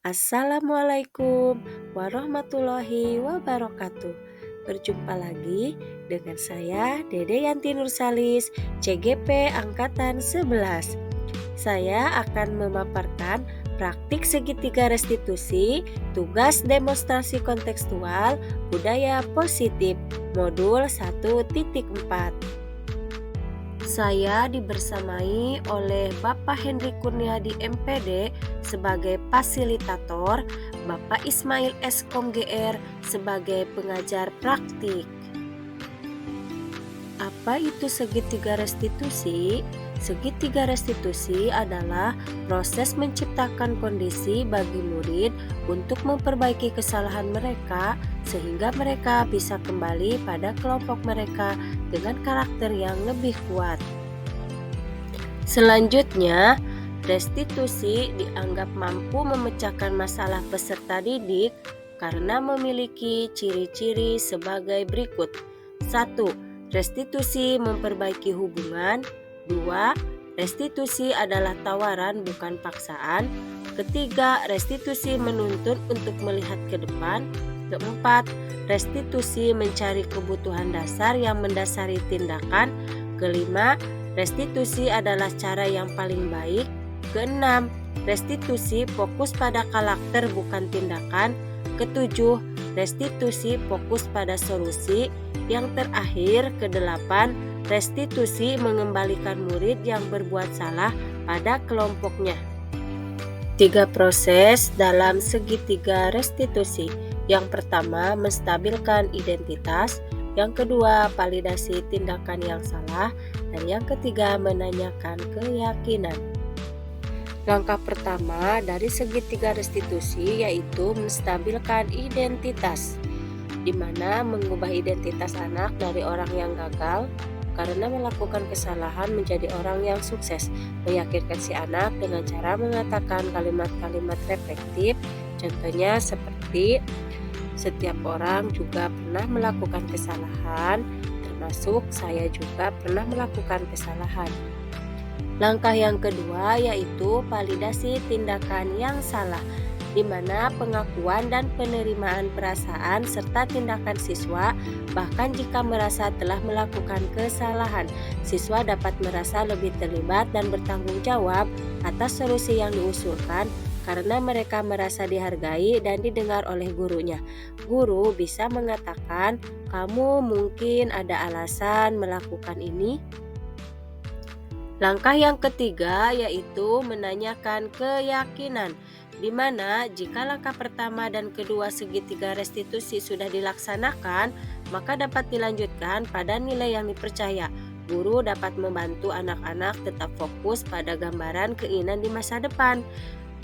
Assalamualaikum warahmatullahi wabarakatuh. Berjumpa lagi dengan saya Dede Yanti Nursalis, CGP Angkatan 11. Saya akan memaparkan praktik segitiga restitusi, tugas demonstrasi kontekstual, budaya positif, modul 1.4. Saya dibersamai oleh Bapak Henry Kurniadi MPD sebagai fasilitator, Bapak Ismail S. Komgr sebagai pengajar praktik. Apa itu segitiga restitusi? Segitiga restitusi adalah proses menciptakan kondisi bagi murid untuk memperbaiki kesalahan mereka sehingga mereka bisa kembali pada kelompok mereka dengan karakter yang lebih kuat. Selanjutnya, restitusi dianggap mampu memecahkan masalah peserta didik karena memiliki ciri-ciri sebagai berikut. 1. Restitusi memperbaiki hubungan. 2. Restitusi adalah tawaran bukan paksaan. Ketiga, restitusi menuntun untuk melihat ke depan. Keempat, restitusi mencari kebutuhan dasar yang mendasari tindakan. Kelima, restitusi adalah cara yang paling baik. Keenam, restitusi fokus pada karakter bukan tindakan. Ketujuh, restitusi fokus pada solusi. Yang terakhir, kedelapan, restitusi mengembalikan murid yang berbuat salah pada kelompoknya. 3 proses dalam segitiga restitusi. Yang pertama, menstabilkan identitas. Yang kedua, validasi tindakan yang salah. Dan yang ketiga, menanyakan keyakinan. Langkah pertama dari segitiga restitusi yaitu menstabilkan identitas, di mana mengubah identitas anak dari orang yang gagal karena melakukan kesalahan menjadi orang yang sukses, meyakinkan si anak dengan cara mengatakan kalimat-kalimat reflektif, contohnya seperti setiap orang juga pernah melakukan kesalahan, termasuk saya juga pernah melakukan kesalahan. Langkah yang kedua yaitu validasi tindakan yang salah, di mana pengakuan dan penerimaan perasaan serta tindakan siswa, bahkan jika merasa telah melakukan kesalahan, siswa dapat merasa lebih terlibat dan bertanggung jawab atas solusi yang diusulkan karena mereka merasa dihargai dan didengar oleh gurunya. Guru bisa mengatakan, "Kamu mungkin ada alasan melakukan ini." Langkah yang ketiga yaitu menanyakan keyakinan, di mana jika langkah pertama dan kedua segitiga restitusi sudah dilaksanakan, maka dapat dilanjutkan pada nilai yang dipercaya. Guru dapat membantu anak-anak tetap fokus pada gambaran keinginan di masa depan.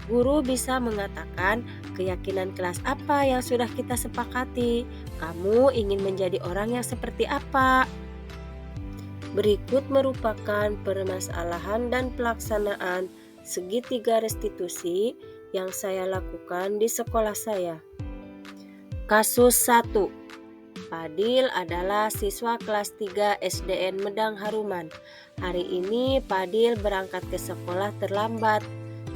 Guru bisa mengatakan, keyakinan kelas apa yang sudah kita sepakati? Kamu ingin menjadi orang yang seperti apa? Berikut merupakan permasalahan dan pelaksanaan segitiga restitusi yang saya lakukan di sekolah saya. Kasus 1. Fadil adalah siswa kelas 3 SDN Medang Haruman. Hari ini Fadil berangkat ke sekolah terlambat.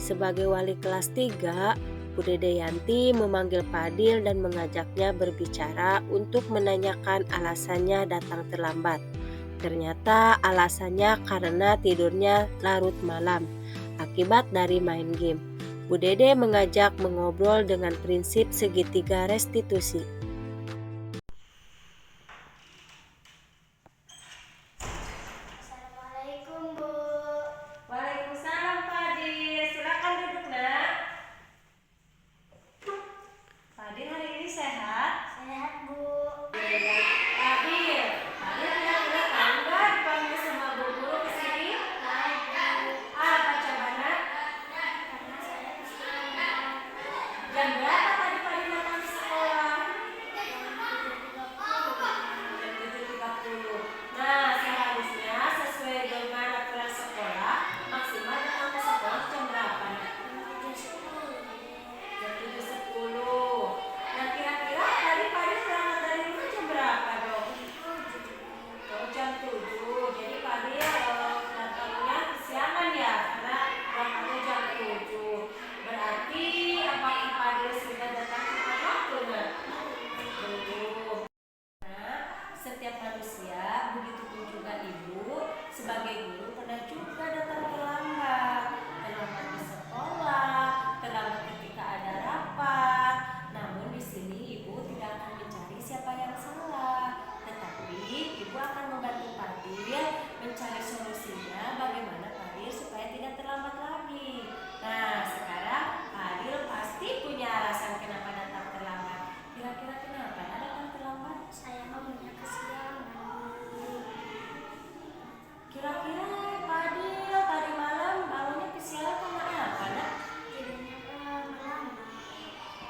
Sebagai wali kelas 3, Bu Dede Yanti memanggil Fadil dan mengajaknya berbicara untuk menanyakan alasannya datang terlambat. Ternyata alasannya karena tidurnya larut malam akibat dari main game. Bu Dede mengajak mengobrol dengan prinsip segitiga restitusi. Assalamualaikum, Bu. Waalaikumsalam Fadil, silakan duduk nak. Fadil hari ini sehat? Sehat, Bu. Fadil ada tangga dipanggil sama Bu Guru ke sini? Apa coba nak? Karena saya istirahat Jam berapa tadi Fadil datang ke sekolah? jam 7.30. Jam 7.30. Nah, seharusnya sesuai dengan aturan sekolah maksimal datang ke sekolah jam berapa nak? Jam 7.10. Nah, kira-kira tadi Fadil berangkat dari rumah jam berapa dong? Oh, jam 7. Jadi Fadil datangnya kesiangan ya, karena berangkatnya jam 7. Berarti apakah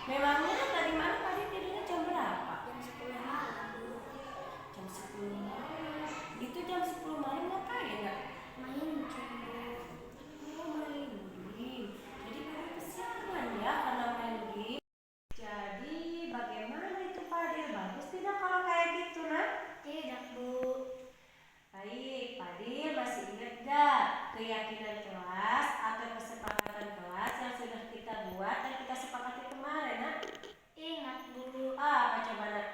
Memangnya tadi malam Padi tidurnya jam berapa? Jam 10 malam, Bu. Jam 10 malam. Itu jam 10 malam ngapain ya? Main game, Bu. Oh, main game. Jadi Padi kesiangan ya karena main game. Jadi bagaimana itu Padi? Bagus tidak kalau kayak gitu, Nak? Tidak, Bu. Baik, Fadil masih ingat gak keyakinan kelas atau kesepakatan kelas yang sudah kita buat dan kita sepakati kemarin, Nak? Ingat, Bu. Apa coba, Nak?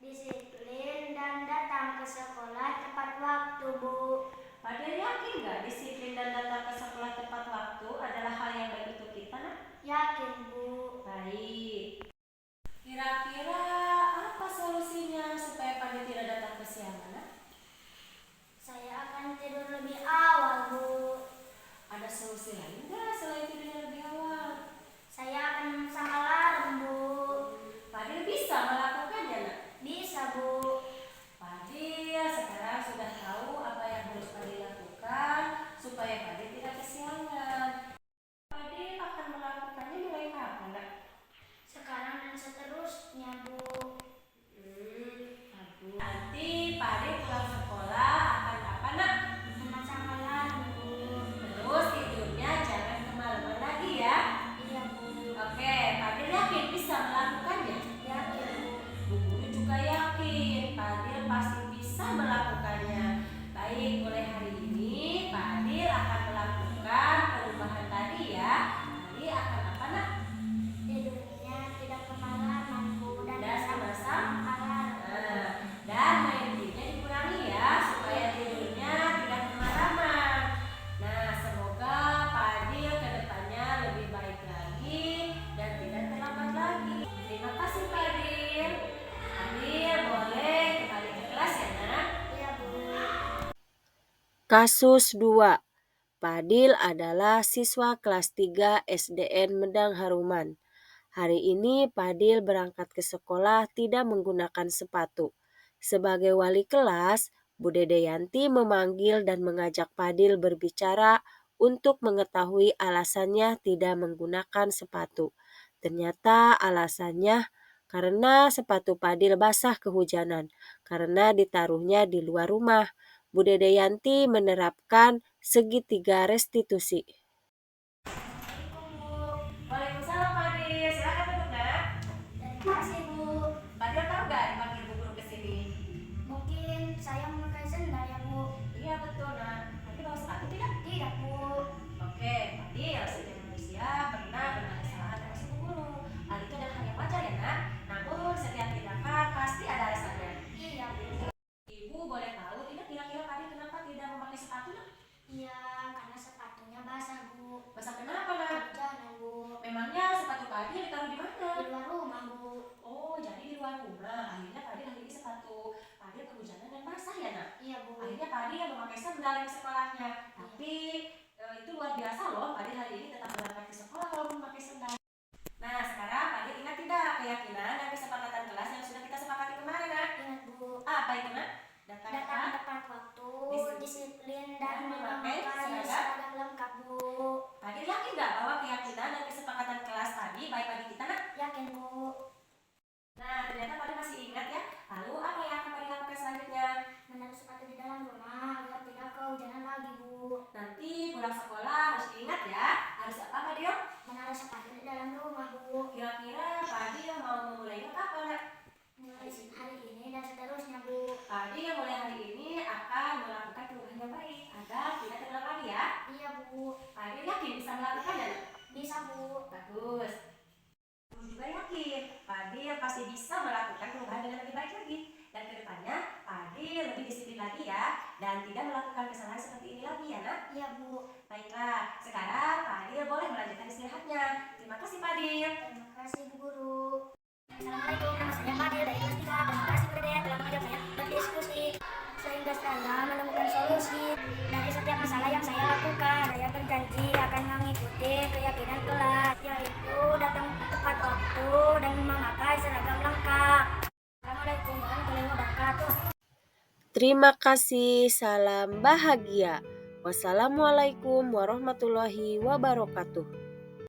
Disiplin dan datang ke sekolah tepat waktu, Bu. Fadil yakin gak disiplin dan datang ke sekolah tepat waktu adalah hal yang baik untuk kita, Nak? Yakin, Bu. Baik. Kira-kira apa solusinya supaya Fadil tidak datang kesiangan, Nak? Saya akan tidur lebih awal, Bu. Ada solusi lain gak selain tidurnya lebih awal? Saya akan memasang alarm, Bu. Fadil bisa melakukannya, Nak? Bisa, Bu. Fadil sekarang sudah tahu apa yang harus Fadil lakukan supaya Fadil tidak kesiangan. Fadil akan melakukannya mulai kapan, Nak? Sekarang dan seterusnya, Bu. Aduh. Nanti Fadil pulang sekolah akan apa, Nak? Memasang alarm, Bu. Terus tidurnya jangan kemalaman lagi ya. Iya, Bu. Oke, Fadil yakin bisa melakukannya? Yakin, Bu. Bu guru juga yakin Fadil pasti bisa melakukannya. Baik, mulai hari ini Fadil akan melakukan perubahan tadi ya. Tadi akan apa, Nak? Tidurnya tidak kemalaman, Bu. Dan Memasang alarm. dan main gamenya dikurangi ya supaya tidurnya tidak kemalaman. Nah, semoga Fadil kedepannya lebih baik lagi dan tidak terlambat lagi. Terima kasih Fadil. Fadil boleh kembali ke kelas ya, Nak? Iya, Bu. Kasus 2. Fadil adalah siswa kelas 3 SDN Medang Haruman. Hari ini Fadil berangkat ke sekolah tidak menggunakan sepatu. Sebagai wali kelas, Bu Dede Yanti memanggil dan mengajak Fadil berbicara untuk mengetahui alasannya tidak menggunakan sepatu. Ternyata alasannya karena sepatu Fadil basah kehujanan karena ditaruhnya di luar rumah. Bu Dede Yanti menerapkan segitiga restitusi. Assalamualaikum, Bu. Waalaikumsalam Fadil, silakan duduk, Nak. Terima kasih, Bu. Fadil tahu nggak dipanggil Bu Guru ke sini? Mungkin saya memakai sendal ya, Bu. Iya betul, Nak. Fadil bawa sepatu tidak? Tidak, Bu. Oke, Fadil setiap manusia pernah berbuat kesalahan termasuk Bu Guru. Hal itu adalah hal yang wajar ya, Nak. Namun setiap tindakan pasti ada alasannya. Iya, Bu. Ibu boleh tahu tidak kira-kira Fadil kenapa tidak memakai sepatu, Nak? Iya, karena sepatunya basah, Bu. Basah kenapa, Nak? Jangan, Bu. Memangnya sepatu Fadil ditaruh di mana? Di luar rumah, Bu. Oh, jadi di luar rumah. Akhirnya Fadil hari ini sepatu Fadil kehujanan dan basah ya, Nak? Iya, Bu. Akhirnya Fadil yang memakai sandal ke sekolahnya. Tapi itu luar biasa loh. Fadil hari ini tetap berangkat ke sekolah walaupun memakai sandal. Nah, sekarang Fadil ingat tidak keyakinan dan kesepakatan kelas yang sudah kita sepakati kemarin, Nak? Ingat, Bu. Apa itu, Nak? Datang Datang tepat waktu, disiplin dan memakai seragam lengkap, Bu. Fadil yakin nggak bahwa keyakinan dan kesepakatan kelas tadi baik bagi kita, Nak? Yakin, Bu. Nah, ternyata Fadil masih ingat ya. Lalu apa yang akan Fadil lakukan selanjutnya? Menaruh sepatu di dalam rumah agar tidak kehujanan lagi, Bu. Nanti pulang sekolah harus diingat ya. Harus apa, Fadil? Menaruh sepatu di dalam rumah, Bu. Kira-kira Fadil mau memulainya kapan, Nak? Mulai hari ini dan seterusnya, Bu. Fadil mulai hari ini akan melakukan perubahan yang baik agar tidak terulang lagi ya. Iya, Bu. Fadil yakin bisa melakukannya, Nak? Bisa, Bu. Bagus. Guru juga yakin Fadil pasti bisa melakukan perubahan dengan lebih baik lagi. Dan kedepannya Fadil lebih disiplin lagi ya. Dan tidak melakukan kesalahan seperti ini lagi ya, Nak? Iya, Bu. Baiklah, sekarang Fadil boleh melanjutkan istirahatnya. Terima kasih Fadil. Terima kasih, Bu Guru. Assalamualaikum, nama saya Fadil dari kelas 3. Terima kasih Bu Dede telah mengajak saya berdiskusi sehingga saya menemukan solusi dari setiap masalah yang saya lakukan. Saya berjanji akan mengikuti keyakinan kelas, yaitu datang tepat waktu dan memakai seragam lengkap. Assalamualaikum warahmatullahi wabarakatuh. Terima kasih, salam bahagia. Wassalamualaikum warahmatullahi wabarakatuh.